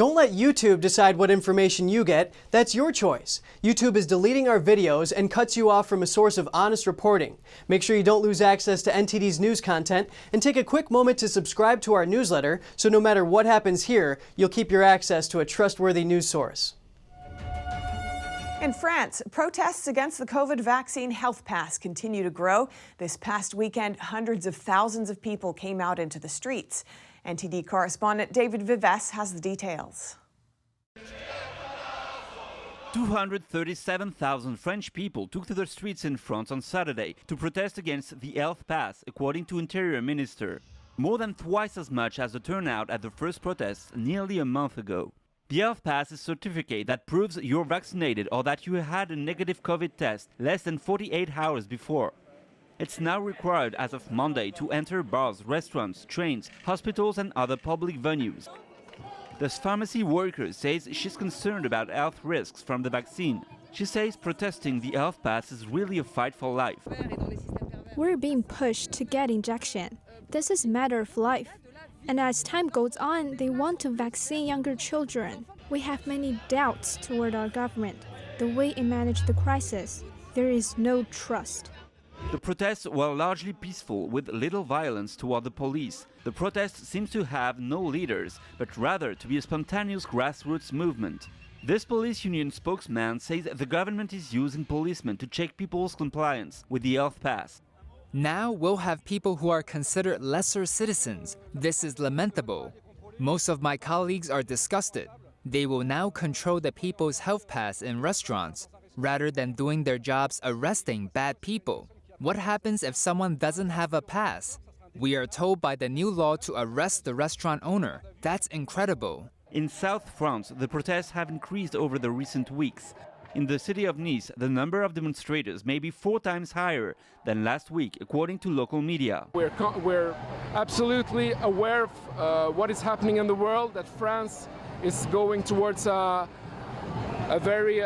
Don't let YouTube decide what information you get. That's your choice. YouTube is deleting our videos and cuts you off from a source of honest reporting. Make sure you don't lose access to NTD's news content, and take a quick moment to subscribe to our newsletter so no matter what happens here, you'll keep your access to a trustworthy news source. In France, protests against the COVID vaccine health pass continue to grow. This past weekend, hundreds of thousands of people came out into the streets. NTD correspondent David Vives has the details. 237,000 French people took to the streets in France on Saturday to protest against the health pass, according to Interior Minister. More than twice as much as the turnout at the first protests nearly a month ago. The health pass is a certificate that proves you're vaccinated or that you had a negative COVID test less than 48 hours before. It's now required as of Monday to enter bars, restaurants, trains, hospitals and other public venues. This pharmacy worker says she's concerned about health risks from the vaccine. She says protesting the health pass is really a fight for life. We're being pushed to get injection. This is a matter of life. And as time goes on, they want to vaccine younger children. We have many doubts toward our government, the way it managed the crisis. There is no trust. The protests were largely peaceful, with little violence toward the police. The protest seems to have no leaders, but rather to be a spontaneous grassroots movement. This police union spokesman says the government is using policemen to check people's compliance with the health pass. Now we'll have people who are considered lesser citizens. This is lamentable. Most of my colleagues are disgusted. They will now control the people's health pass in restaurants, rather than doing their jobs arresting bad people. What happens if someone doesn't have a pass? We are told by the new law to arrest the restaurant owner. That's incredible. In South France, the protests have increased over the recent weeks. In the city of Nice, the number of demonstrators may be 4 times higher than last week, according to local media. We're absolutely aware of what is happening in the world, that France is going towards a very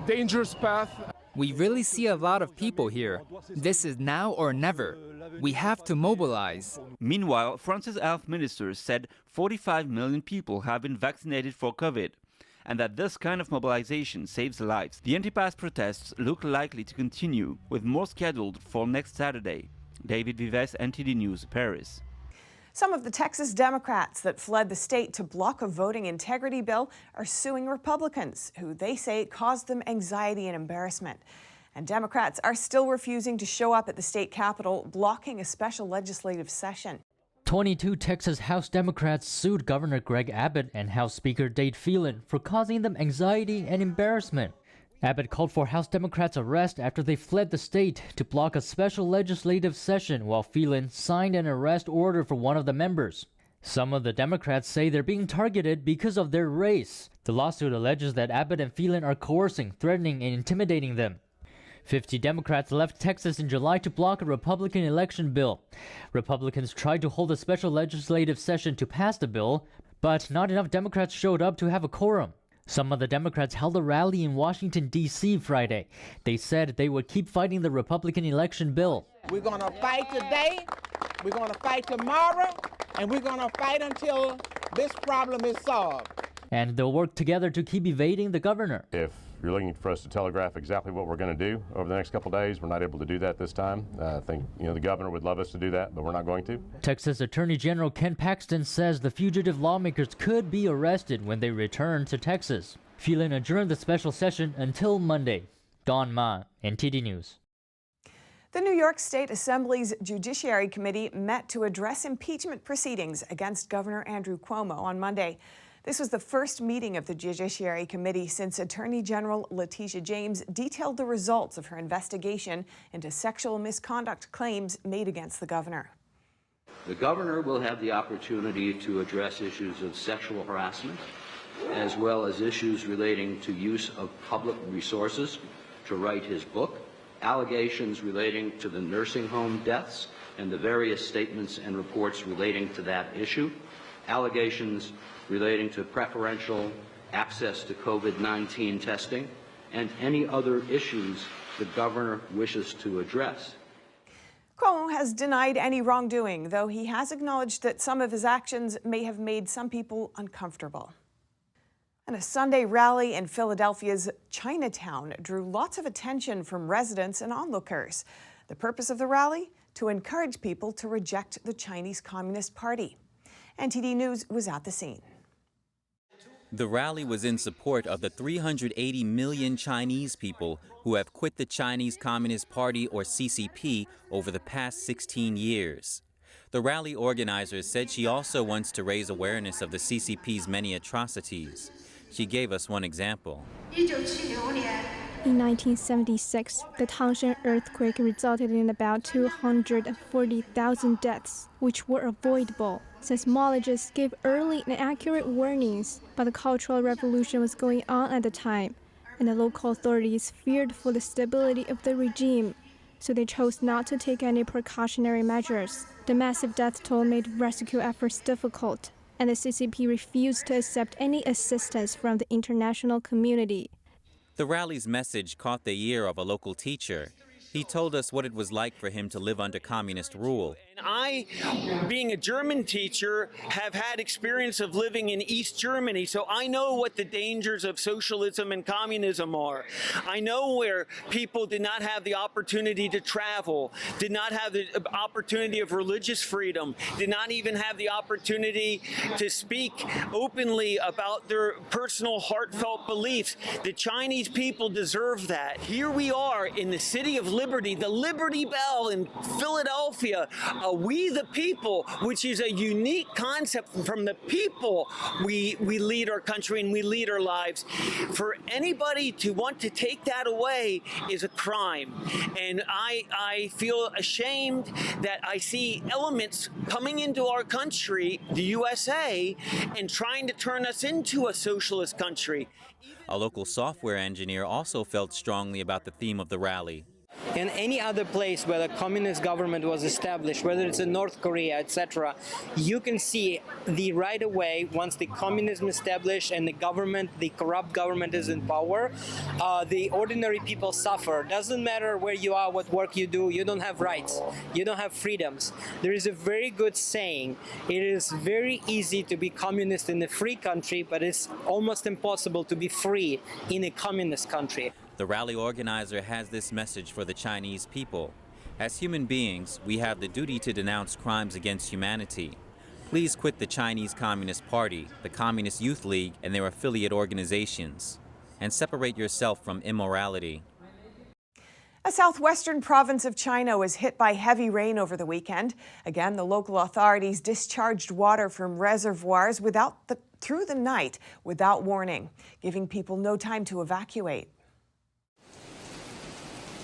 dangerous path. We really see a lot of people here. This is now or never. We have to mobilize. Meanwhile, France's health minister said 45 million people have been vaccinated for COVID, and that this kind of mobilization saves lives. The anti-pass protests look likely to continue, with more scheduled for next Saturday. David Vives, NTD News, Paris. Some of the Texas Democrats that fled the state to block a voting integrity bill are suing Republicans, who they say caused them anxiety and embarrassment. And Democrats are still refusing to show up at the state capitol, blocking a special legislative session. 22 Texas House Democrats sued Governor Greg Abbott and House Speaker Dade Phelan for causing them anxiety and embarrassment. Abbott called for House Democrats' arrest after they fled the state to block a special legislative session, while Phelan signed an arrest order for one of the members. Some of the Democrats say they're being targeted because of their race. The lawsuit alleges that Abbott and Phelan are coercing, threatening, and intimidating them. 50 Democrats left Texas in July to block a Republican election bill. Republicans tried to hold a special legislative session to pass the bill, but not enough Democrats showed up to have a quorum. Some of the Democrats held a rally in Washington, D.C. Friday. They said they would keep fighting the Republican election bill. We're going to fight today, we're going to fight tomorrow, and we're going to fight until this problem is solved. And they'll work together to keep evading the governor. If you're looking for us to telegraph exactly what we're going to do over the next couple of days, we're not able to do that this time. I think the governor would love us to do that, but we're not going to. Texas Attorney General Ken Paxton says the fugitive lawmakers could be arrested when they return to Texas. Phelan adjourned the special session until Monday. Don Ma, NTD News. The New York State Assembly's Judiciary Committee met to address impeachment proceedings against Governor Andrew Cuomo on Monday. This was the first meeting of the Judiciary Committee since Attorney General Letitia James detailed the results of her investigation into sexual misconduct claims made against the governor. The governor will have the opportunity to address issues of sexual harassment, as well as issues relating to use of public resources to write his book, allegations relating to the nursing home deaths and the various statements and reports relating to that issue, allegations relating to preferential access to COVID-19 testing, and any other issues the governor wishes to address. Cuomo has denied any wrongdoing, though he has acknowledged that some of his actions may have made some people uncomfortable. And a Sunday rally in Philadelphia's Chinatown drew lots of attention from residents and onlookers. The purpose of the rally? To encourage people to reject the Chinese Communist Party. NTD News was at the scene. The rally was in support of the 380 million Chinese people who have quit the Chinese Communist Party, or CCP, over the past 16 years. The rally organizers said she also wants to raise awareness of the CCP's many atrocities. She gave us one example. In 1976, the Tangshan earthquake resulted in about 240,000 deaths, which were avoidable. Seismologists gave early and accurate warnings, but the Cultural Revolution was going on at the time, and the local authorities feared for the stability of the regime, so they chose not to take any precautionary measures. The massive death toll made rescue efforts difficult, and the CCP refused to accept any assistance from the international community. The rally's message caught the ear of a local teacher. He told us what it was like for him to live under communist rule. I, being a German teacher, have had experience of living in East Germany, so I know what the dangers of socialism and communism are. I know where people did not have the opportunity to travel, did not have the opportunity of religious freedom, did not even have the opportunity to speak openly about their personal heartfelt beliefs. The Chinese people deserve that. Here we are in the city of Liberty, the Liberty Bell in Philadelphia. We the people, which is a unique concept. From the people we lead our country and we lead our lives. For anybody to want to take that away is a crime. And I feel ashamed that I see elements coming into our country, the USA, and trying to turn us into a socialist country. A local software engineer also felt strongly about the theme of the rally. In any other place where the communist government was established, whether it's in North Korea, etc., you can see the right away, once the communism established and the government, the corrupt government is in power, the ordinary people suffer. Doesn't matter where you are, what work you do, you don't have rights, you don't have freedoms. There is a very good saying, it is very easy to be communist in a free country, but it's almost impossible to be free in a communist country. The rally organizer has this message for the Chinese people. As human beings, we have the duty to denounce crimes against humanity. Please quit the Chinese Communist Party, the Communist Youth League, and their affiliate organizations, and separate yourself from immorality. A southwestern province of China was hit by heavy rain over the weekend. Again, the local authorities discharged water from reservoirs through the night without warning, giving people no time to evacuate.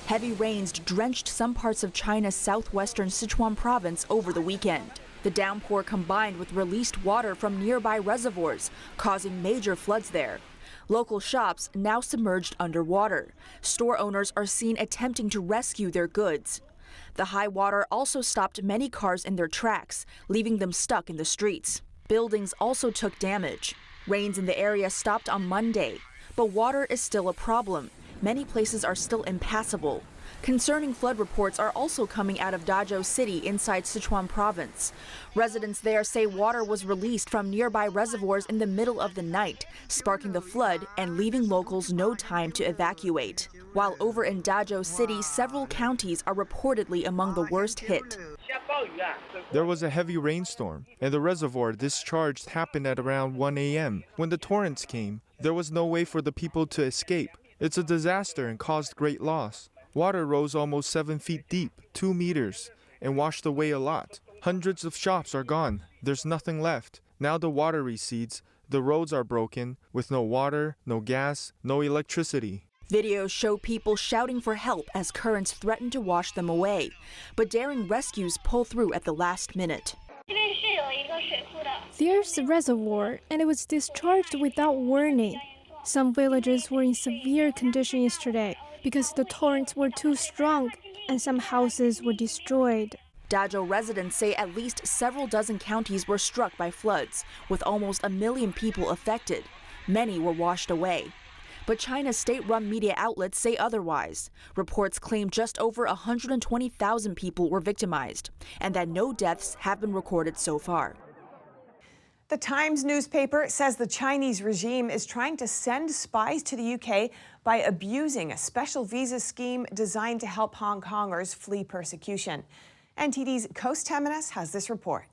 Heavy rains drenched some parts of China's southwestern Sichuan province over the weekend. The downpour combined with released water from nearby reservoirs, causing major floods there. Local shops now submerged underwater. Store owners are seen attempting to rescue their goods. The high water also stopped many cars in their tracks, leaving them stuck in the streets. Buildings also took damage. Rains in the area stopped on Monday, but water is still a problem. Many places are still impassable. Concerning flood reports are also coming out of Dazhou City inside Sichuan province. Residents there say water was released from nearby reservoirs in the middle of the night, sparking the flood and leaving locals no time to evacuate. While over in Dazhou City, several counties are reportedly among the worst hit. There was a heavy rainstorm, and the reservoir discharge happened at around 1 a.m. When the torrents came, there was no way for the people to escape. It's a disaster and caused great loss. Water rose almost 7 feet deep, 2 meters, and washed away a lot. Hundreds of shops are gone. There's nothing left. Now the water recedes. The roads are broken, with no water, no gas, no electricity. Videos show people shouting for help as currents threaten to wash them away. But daring rescues pull through at the last minute. There's a reservoir, and it was discharged without warning. Some villages were in severe condition yesterday because the torrents were too strong and some houses were destroyed. Dazhou residents say at least several dozen counties were struck by floods, with almost 1 million people affected. Many were washed away. but China's state-run media outlets say otherwise. Reports claim just over 120,000 people were victimized, and that no deaths have been recorded so far. The Times newspaper says the Chinese regime is trying to send spies to the UK by abusing a special visa scheme designed to help Hong Kongers flee persecution. NTD's Coast Temenis has this report.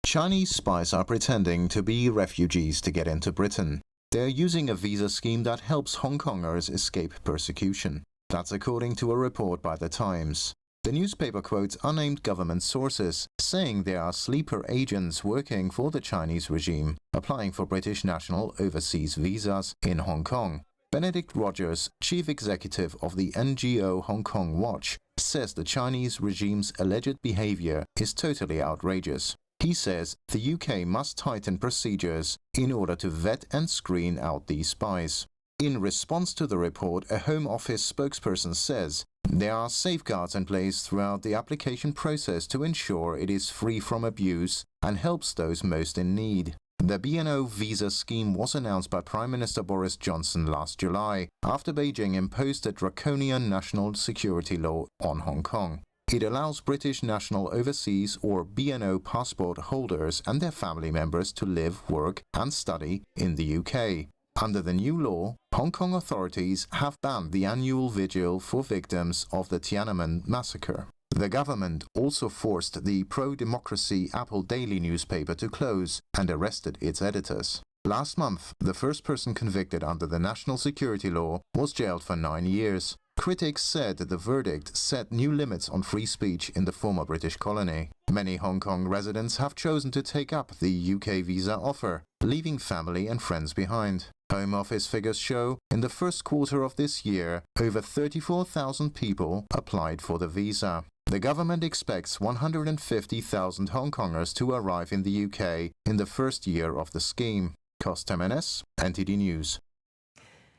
Chinese spies are pretending to be refugees to get into Britain. They're using a visa scheme that helps Hong Kongers escape persecution. That's according to a report by The Times. The newspaper quotes unnamed government sources, saying there are sleeper agents working for the Chinese regime, applying for British national overseas visas in Hong Kong. Benedict Rogers, chief executive of the NGO Hong Kong Watch, says the Chinese regime's alleged behavior is totally outrageous. He says the UK must tighten procedures in order to vet and screen out these spies. In response to the report, a Home Office spokesperson says there are safeguards in place throughout the application process to ensure it is free from abuse and helps those most in need. The BNO visa scheme was announced by Prime Minister Boris Johnson last July after Beijing imposed a draconian national security law on Hong Kong. It allows British national overseas or BNO passport holders and their family members to live, work and study in the UK. Under the new law, Hong Kong authorities have banned the annual vigil for victims of the Tiananmen massacre. The government also forced the pro-democracy Apple Daily newspaper to close and arrested its editors. Last month, the first person convicted under the national security law was jailed for 9 years. Critics said that the verdict set new limits on free speech in the former British colony. Many Hong Kong residents have chosen to take up the UK visa offer, leaving family and friends behind. Home Office figures show in the first quarter of this year, over 34,000 people applied for the visa. The government expects 150,000 Hong Kongers to arrive in the UK in the first year of the scheme. Cost Temenis, NTD News.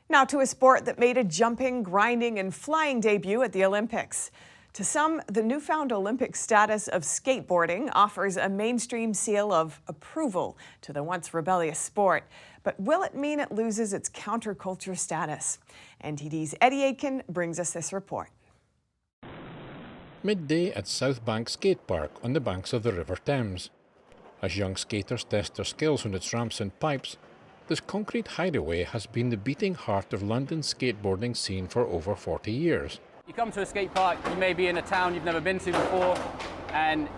Now to a sport that made a jumping, grinding, and flying debut at the Olympics. To some, the newfound Olympic status of skateboarding offers a mainstream seal of approval to the once rebellious sport. But will it mean it loses its counterculture status? NTD's Eddie Aitken brings us this report. Midday at South Bank Skate Park on the banks of the River Thames. As young skaters test their skills on its ramps and pipes, this concrete hideaway has been the beating heart of London's skateboarding scene for over 40 years. You come to a skate park, you may be in a town you've never been to before, and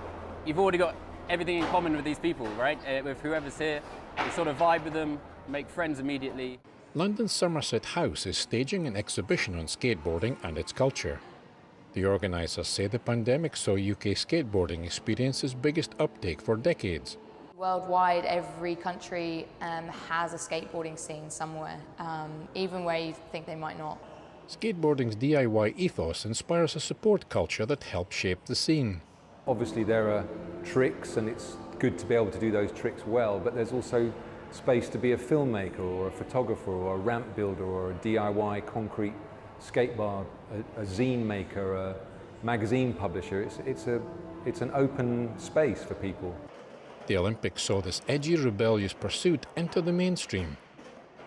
you've already got everything in common with these people, right? With whoever's here, you sort of vibe with them, make friends immediately. London's Somerset House is staging an exhibition on skateboarding and its culture. The organisers say the pandemic saw UK skateboarding experience its biggest uptake for decades. Worldwide, every country has a skateboarding scene somewhere, even where you think they might not. Skateboarding's DIY ethos inspires a support culture that helps shape the scene. Obviously there are tricks and it's good to be able to do those tricks well, but there's also space to be a filmmaker or a photographer or a ramp builder or a DIY concrete skate bar, a zine maker, a magazine publisher. It's an open space for people. The Olympics saw this edgy, rebellious pursuit enter the mainstream.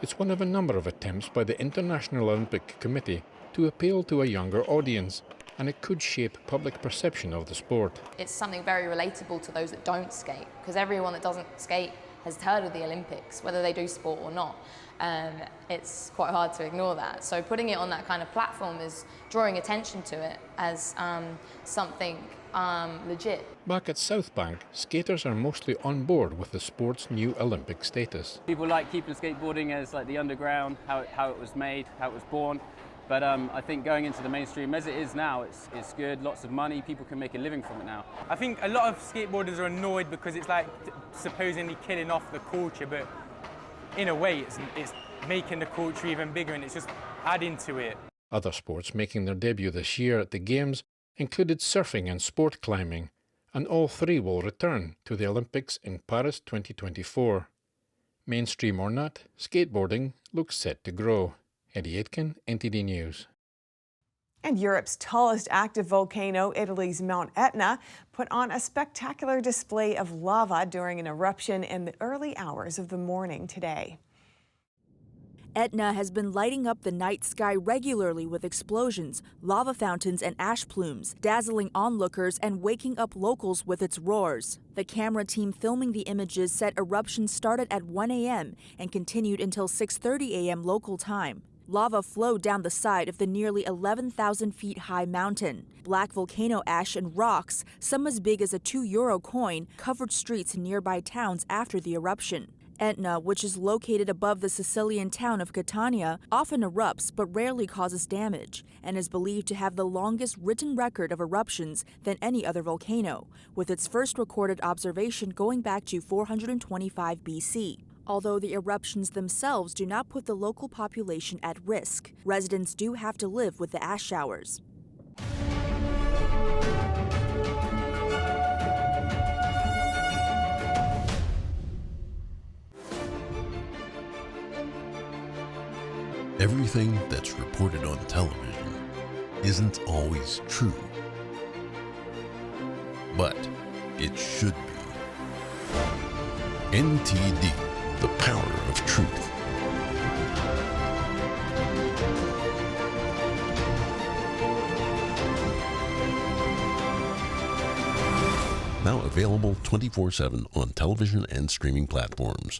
It's one of a number of attempts by the International Olympic Committee to appeal to a younger audience, and it could shape public perception of the sport. It's something very relatable to those that don't skate, because everyone that doesn't skate has heard of the Olympics, whether they do sport or not. It's quite hard to ignore that. So putting it on that kind of platform is drawing attention to it as something legit. Back at South Bank, skaters are mostly on board with the sport's new Olympic status. People like keeping skateboarding as like the underground, how it was made, how it was born. But I think going into the mainstream, as it is now, it's good, lots of money, people can make a living from it now. I think a lot of skateboarders are annoyed because it's like supposedly killing off the culture, but in a way it's making the culture even bigger and it's just adding to it. Other sports making their debut this year at the Games included surfing and sport climbing, and all three will return to the Olympics in Paris 2024. Mainstream or not, skateboarding looks set to grow. Eddie Aitken, NTD News. And Europe's tallest active volcano, Italy's Mount Etna, put on a spectacular display of lava during an eruption in the early hours of the morning today. Etna has been lighting up the night sky regularly with explosions, lava fountains, and ash plumes, dazzling onlookers and waking up locals with its roars. The camera team filming the images said eruptions started at 1 a.m. and continued until 6:30 a.m. local time. Lava flowed down the side of the nearly 11,000 feet high mountain. Black volcano ash and rocks, some as big as a €2 coin, covered streets in nearby towns after the eruption. Etna, which is located above the Sicilian town of Catania, often erupts but rarely causes damage, and is believed to have the longest written record of eruptions than any other volcano, with its first recorded observation going back to 425 BC. Although the eruptions themselves do not put the local population at risk, residents do have to live with the ash showers. Everything that's reported on television isn't always true, but it should be. NTD, the power of truth. Now available 24/7 on television and streaming platforms.